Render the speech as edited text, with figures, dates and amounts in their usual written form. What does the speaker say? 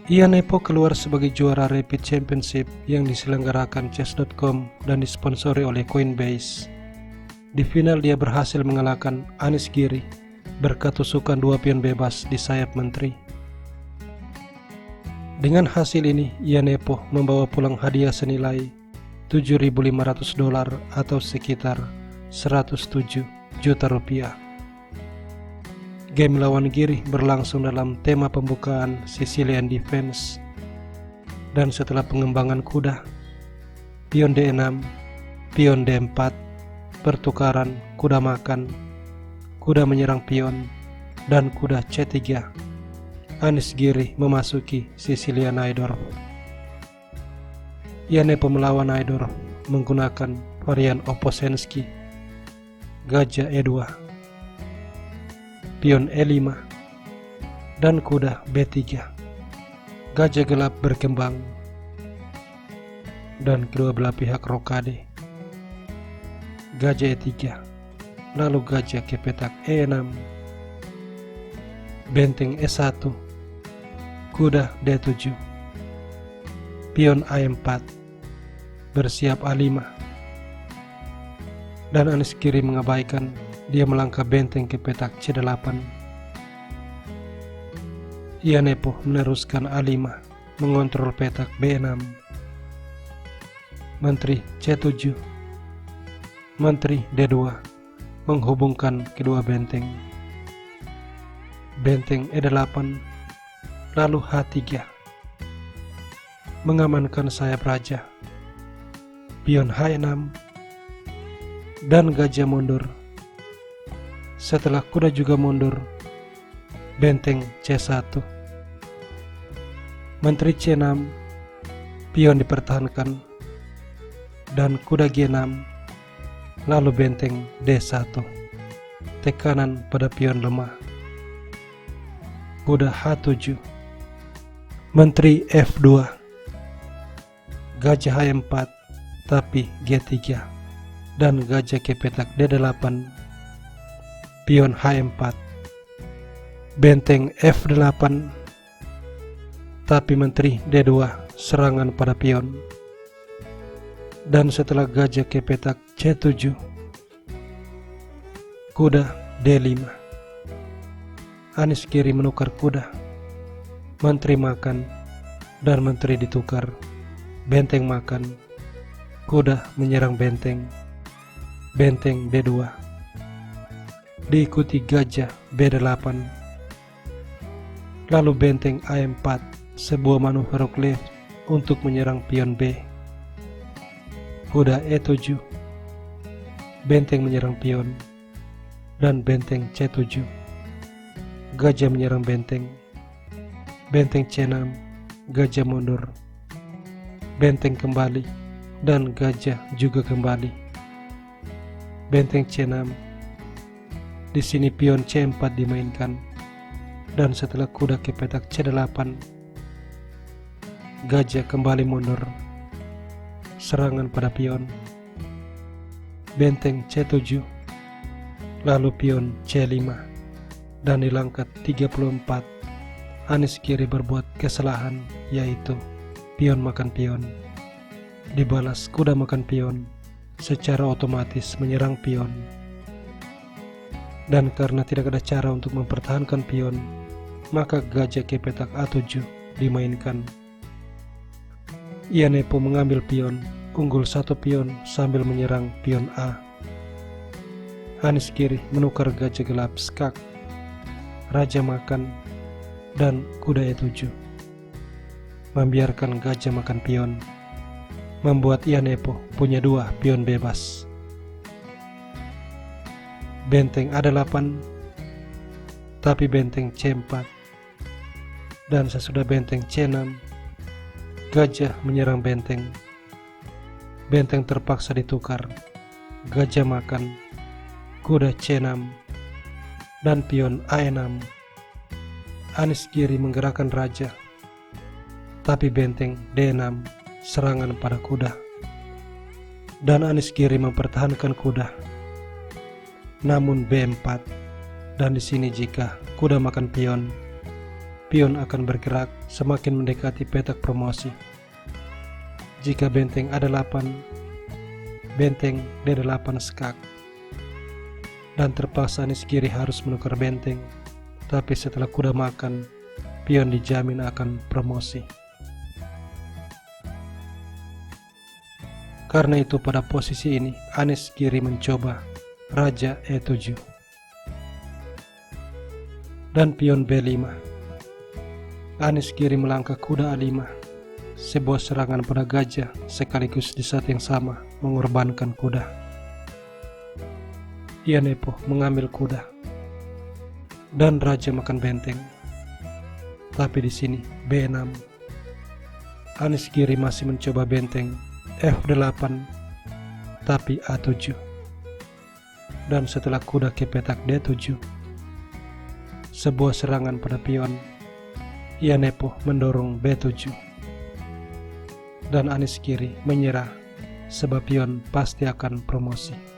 Ian Nepo keluar sebagai juara Rapid Championship yang diselenggarakan Chess.com dan disponsori oleh Coinbase. Di final dia berhasil mengalahkan Anish Giri berkat tusukan 2 pion bebas di sayap menteri. Dengan hasil ini, Ian Nepo membawa pulang hadiah senilai $7.500 atau sekitar 107 juta rupiah. Game lawan Giri berlangsung dalam tema pembukaan Sicilian Defense, dan setelah pengembangan kuda, pion D6, pion D4, pertukaran kuda makan, kuda menyerang pion, dan kuda C3, Anish Giri memasuki Sicilian Idol. Ian Nepo melawan Idol menggunakan varian Opposensky, gajah E2, pion E5, dan kuda B3. Gajah gelap berkembang dan kedua belah pihak rokade. Gajah E3, lalu gajah ke petak E6, benteng E1, kuda D7, pion A4, bersiap A5, dan Anish Giri mengabaikan. Dia melangkah benteng ke petak C8. Ian Nepo meneruskan A5, mengontrol petak B6, menteri C7, menteri D2, menghubungkan kedua benteng, benteng E8, lalu H3, mengamankan sayap raja, pion H6, dan gajah mundur. Setelah kuda juga mundur, benteng C1, menteri C6, pion dipertahankan, dan kuda G6, lalu benteng D1, tekanan pada pion lemah, kuda H7, menteri F2, gajah H4, tapi G3, dan gajah ke petak D8, pion H4, benteng F8, tapi menteri D2, serangan pada pion. Dan setelah gajah ke petak C7, kuda D5, Anish Giri menukar kuda, menteri makan, dan menteri ditukar, benteng makan, kuda menyerang benteng, benteng D2, diikuti gajah B8, lalu benteng A4, sebuah manuver relief untuk menyerang pion B, kuda E7, benteng menyerang pion, dan benteng C7, gajah menyerang benteng, benteng C6, gajah mundur, benteng kembali, dan gajah juga kembali, benteng C6. Di sini pion C4 dimainkan, dan setelah kuda ke petak C8, gajah kembali mundur, serangan pada pion, benteng C7, lalu pion C5, dan di langkah 34, Anish Giri berbuat kesalahan, yaitu pion makan pion. Dibalas kuda makan pion, secara otomatis menyerang pion. Dan karena tidak ada cara untuk mempertahankan pion, maka gajah ke petak A7 dimainkan. Ian Nepo mengambil pion, unggul 1 pion sambil menyerang pion A. Anish Giri menukar gajah gelap skak, raja makan, dan kuda E7. Membiarkan gajah makan pion membuat Ian Nepo punya 2 pion bebas. Benteng A8, tapi benteng C4, dan sesudah benteng C6, gajah menyerang benteng. Benteng terpaksa ditukar, gajah makan, kuda C6, dan pion A6. Anish Giri menggerakkan raja, tapi benteng D6, serangan pada kuda. Dan Anish Giri mempertahankan kuda. Namun B4, dan di sini jika kuda makan pion, pion akan bergerak semakin mendekati petak promosi. Jika benteng A8, benteng D8 skak. Dan terpaksa Anies Giri harus menukar benteng, tapi setelah kuda makan, pion dijamin akan promosi. Karena itu pada posisi ini, Anies Giri mencoba Raja E7 dan pion B5. Anies Giri melangkah kuda A5, sebuah serangan pada gajah sekaligus di saat yang sama mengorbankan kuda. Ianepo mengambil kuda dan raja makan benteng. Tapi di sini B6. Anies Giri masih mencoba benteng F8, tapi A7. Dan setelah kuda ke petak D7, sebuah serangan pada pion, Ianepo mendorong B7. Dan Anies Giri menyerah sebab pion pasti akan promosi.